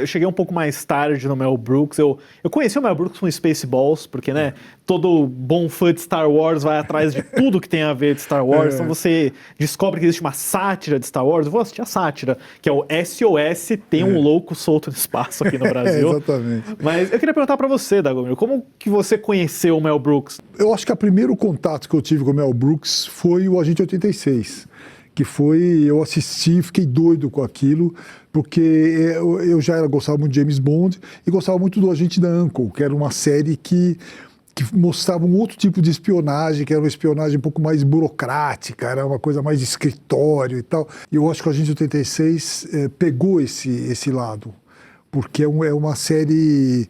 eu cheguei um pouco mais tarde no Mel Brooks. Eu conheci o Mel Brooks com Spaceballs, porque, né, todo bom fã de Star Wars vai atrás de tudo que tem a ver de Star Wars. Então você descobre que existe uma sátira de Star Wars. Eu vou assistir a sátira, que é o SOS, tem um louco solto no espaço aqui no Brasil. Exatamente. Mas eu queria perguntar pra você, Dagomir, como que você conheceu o Mel Brooks? Eu acho que o primeiro contato que eu tive com o Mel Brooks foi o Agente 86. Que foi, eu assisti, fiquei doido com aquilo, porque eu já gostava muito de James Bond e gostava muito do Agente da Uncle, que era uma série que mostrava um outro tipo de espionagem, que era uma espionagem um pouco mais burocrática, era uma coisa mais de escritório e tal. E eu acho que o Agente 86 pegou esse lado, porque é uma série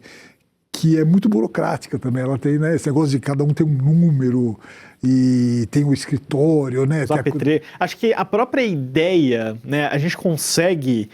que é muito burocrática também. Ela tem, né, esse negócio de cada um ter um número e tem o escritório, né? Acho que a própria ideia, né, a gente consegue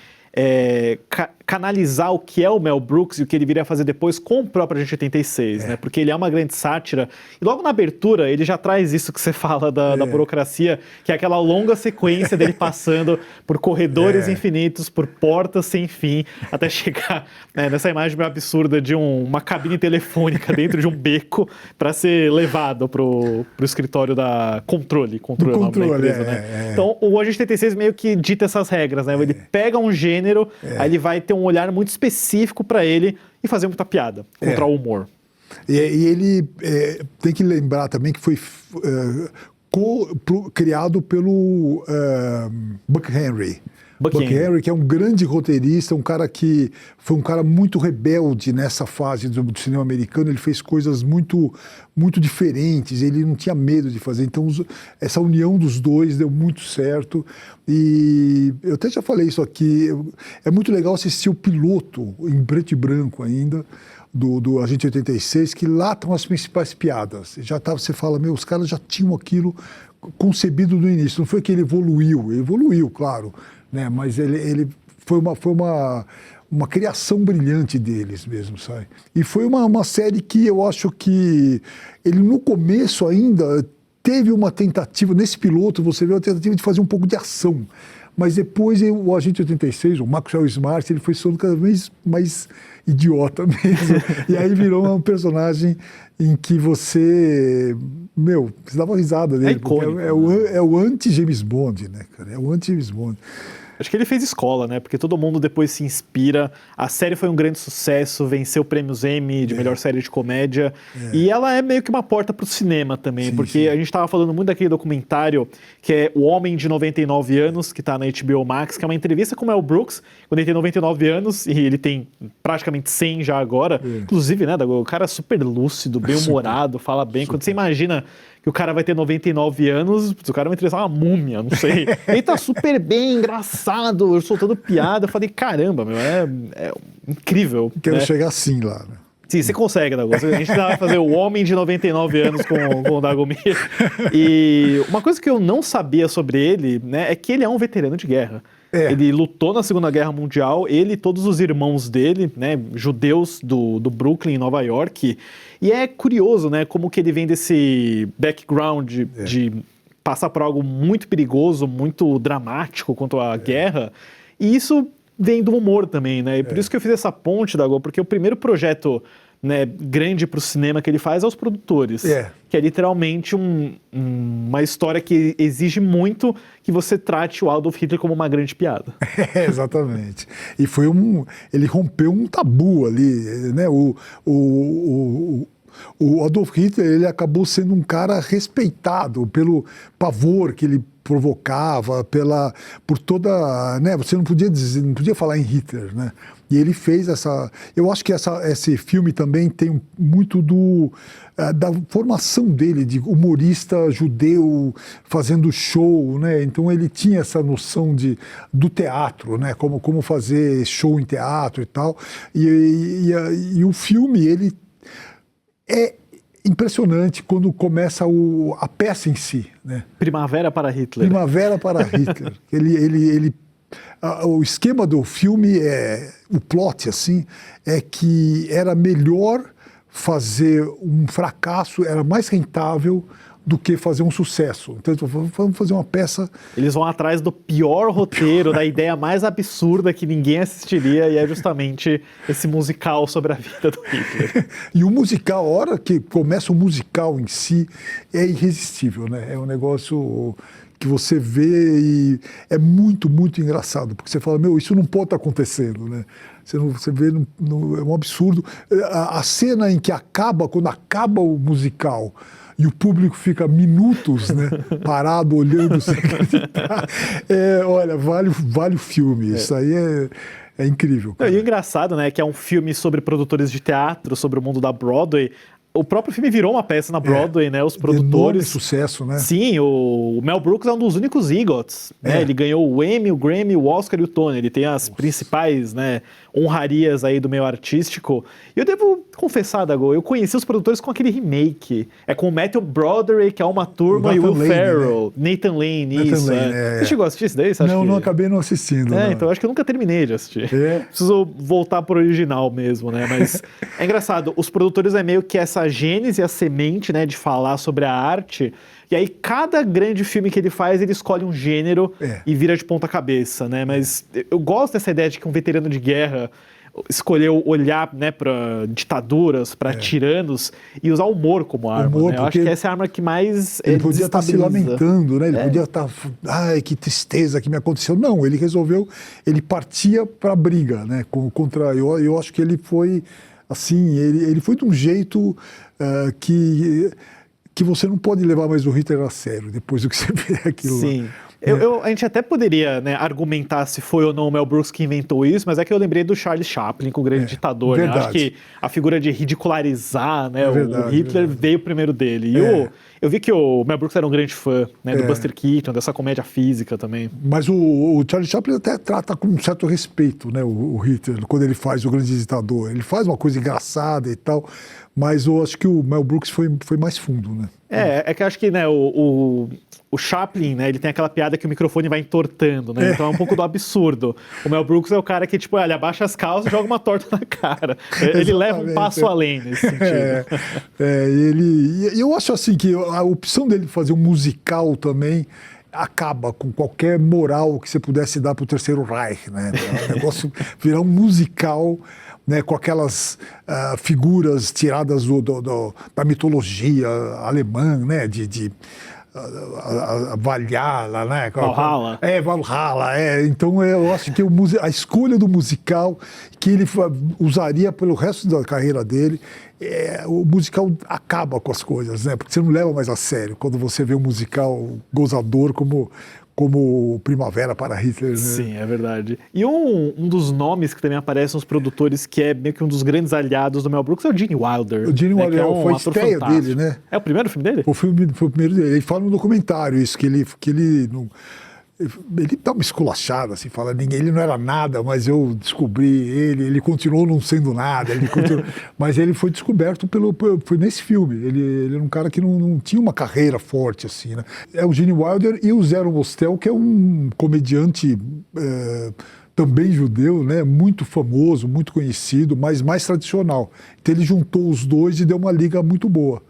canalizar o que é o Mel Brooks e o que ele viria a fazer depois com o próprio Agente 86, né? Porque ele é uma grande sátira. E logo na abertura, ele já traz isso que você fala da burocracia, que é aquela longa sequência dele passando por corredores infinitos, por portas sem fim, até chegar nessa imagem meio absurda de uma cabine telefônica dentro de um beco para ser levado pro escritório da Controle é o nome da empresa, né? Então, o Agente 86 meio que dita essas regras, né? Ele pega um gênero, aí ele vai ter um olhar muito específico para ele e fazer muita piada contra o humor. E ele tem que lembrar também que foi criado pelo Buck Henry. Buck Henry, que é um grande roteirista, um cara que foi um cara muito rebelde nessa fase do cinema americano. Ele fez coisas muito, muito diferentes, ele não tinha medo de fazer. Então, essa união dos dois deu muito certo. E eu até já falei isso aqui, é muito legal assistir o piloto, em preto e branco ainda, do Agente 86, que lá estão as principais piadas. Você fala, os caras já tinham aquilo concebido no início. Não foi que ele evoluiu, claro, né? Mas ele foi uma criação brilhante deles mesmo, sabe? E foi uma série que eu acho que ele no começo ainda teve uma tentativa, nesse piloto você vê uma tentativa de fazer um pouco de ação, mas depois o Agente 86, o Maxwell Smart, ele foi sendo cada vez mais idiota mesmo, e aí virou um personagem em que você dava risada dele, icônico, é o anti-James Bond, né, cara? É o anti-James Bond. Acho que ele fez escola, né? Porque todo mundo depois se inspira. A série foi um grande sucesso, venceu prêmios Emmy de melhor série de comédia. E ela é meio que uma porta pro cinema também, porque a gente estava falando muito daquele documentário que é O Homem de 99 Anos, que está na HBO Max, que é uma entrevista com o Mel Brooks, quando ele tem 99 anos, e ele tem praticamente 100 já agora. Inclusive, né, o cara é super lúcido, bem-humorado, fala bem. Quando você imagina que o cara vai ter 99 anos, o cara vai entrevistar uma múmia, não sei. Ele tá super bem, engraçado, soltando piada. Eu falei, caramba, é incrível. Quero chegar assim lá, né? Sim, você consegue, Dagomir. A gente vai fazer o Homem de 99 anos com o Dagomir. E uma coisa que eu não sabia sobre ele, né, é que ele é um veterano de guerra. Ele lutou na Segunda Guerra Mundial, ele e todos os irmãos dele, né, judeus do Brooklyn, em Nova York. E é curioso, né, como que ele vem desse background de passar por algo muito perigoso, muito dramático quanto à guerra. E isso vem do humor também, né? E por isso que eu fiz essa ponte, Dagomir, porque o primeiro projeto, né, grande para o cinema que ele faz é Os Produtores, que é literalmente uma história que exige muito que você trate o Adolf Hitler como uma grande piada. Exatamente. E ele rompeu um tabu ali, né? O Adolf Hitler, ele acabou sendo um cara respeitado pelo pavor que ele provocava, por toda, né? Você não podia falar em Hitler, né? E ele fez eu acho que esse filme também tem muito da formação dele de humorista judeu fazendo show, né? Então ele tinha essa noção do teatro, né? Como fazer show em teatro e tal. E o filme, ele é impressionante quando começa a peça em si, né? Primavera para Hitler. Primavera para Hitler. O esquema do filme, o plot, assim, é que era melhor fazer um fracasso, era mais rentável do que fazer um sucesso. Então, vamos fazer uma peça... Eles vão atrás do pior roteiro, da ideia mais absurda que ninguém assistiria, e é justamente esse musical sobre a vida do Hitler. E o musical, a hora que começa o musical em si, é irresistível, né? É um negócio que você vê e é muito, muito engraçado, porque você fala, meu, isso não pode estar acontecendo, né? Você vê, é um absurdo. A cena em que quando acaba o musical e o público fica minutos, né, parado, olhando sem acreditar, olha, vale o filme. Isso aí é incrível. E o engraçado, né, que é um filme sobre produtores de teatro, sobre o mundo da Broadway. O próprio filme virou uma peça na Broadway, né? Os produtores... Enorme sucesso, né? Sim, o Mel Brooks é um dos únicos EGOTs, né? Ele ganhou o Emmy, o Grammy, o Oscar e o Tony. Ele tem as principais, né, honrarias aí do meio artístico. E eu devo confessar, Dago, eu conheci os produtores com aquele remake. É com o Matthew Broderick, a Uma Turma, e o Will Ferrell. Né? Nathan Lane, isso. Você chegou a assistir isso daí? Não, acabei não assistindo. Não. Então acho que eu nunca terminei de assistir. Preciso voltar pro original mesmo, né? Mas é engraçado, os produtores é meio que essa gênese, a semente, né, de falar sobre a arte, e aí cada grande filme que ele faz, ele escolhe um gênero e vira de ponta cabeça, né, mas eu gosto dessa ideia de que um veterano de guerra escolheu olhar, né, para ditaduras, para tiranos e usar o humor como arma, né? Eu acho que essa é a arma que mais ele podia estar se lamentando, né? Ele podia estar, ai, que tristeza que me aconteceu. Não, ele resolveu, ele partia para a briga, né, contra. Eu acho que ele foi assim, ele foi de um jeito que você não pode levar mais o Hitler a sério depois do que você vê aquilo. Sim. A gente até poderia, né, argumentar se foi ou não o Mel Brooks que inventou isso, mas é que eu lembrei do Charlie Chaplin com o Grande Ditador. Né? Acho que a figura de ridicularizar, né, o Hitler veio primeiro dele. E eu vi que o Mel Brooks era um grande fã, né, do Buster Keaton, dessa comédia física também. Mas o Charlie Chaplin até trata com um certo respeito, né, o Hitler, quando ele faz o Grande Ditador. Ele faz uma coisa engraçada e tal, mas eu acho que o Mel Brooks foi mais fundo, né? É que eu acho que, né, o Chaplin, né, ele tem aquela piada que o microfone vai entortando, né, então é um pouco do absurdo. O Mel Brooks é o cara que, tipo, ele abaixa as calças e joga uma torta na cara. Ele leva um passo além nesse sentido. Eu acho assim que a opção dele fazer um musical também acaba com qualquer moral que você pudesse dar para o Terceiro Reich, né? O negócio virar um musical, né, com aquelas figuras tiradas da mitologia alemã, né, de Valhalla, né? Valhalla. Valhalla. Então eu acho que a escolha do musical que ele usaria pelo resto da carreira dele, o musical acaba com as coisas, né? Porque você não leva mais a sério quando você vê um musical gozador como Primavera para Hitler, né? Sim, é verdade. E um dos nomes que também aparece nos produtores, que é meio que um dos grandes aliados do Mel Brooks, é o Gene Wilder. O Gene Wilder foi a estreia dele, né? É o primeiro filme dele? Foi o primeiro dele. Ele fala no documentário isso, que ele não... Ele dá uma esculachada, assim, fala, ele não era nada, mas eu descobri ele continuou não sendo nada, mas ele foi descoberto foi nesse filme. Ele era um cara que não tinha uma carreira forte, assim, né? É o Gene Wilder e o Zero Mostel, que é um comediante também judeu, né? Muito famoso, muito conhecido, mas mais tradicional. Então ele juntou os dois e deu uma liga muito boa.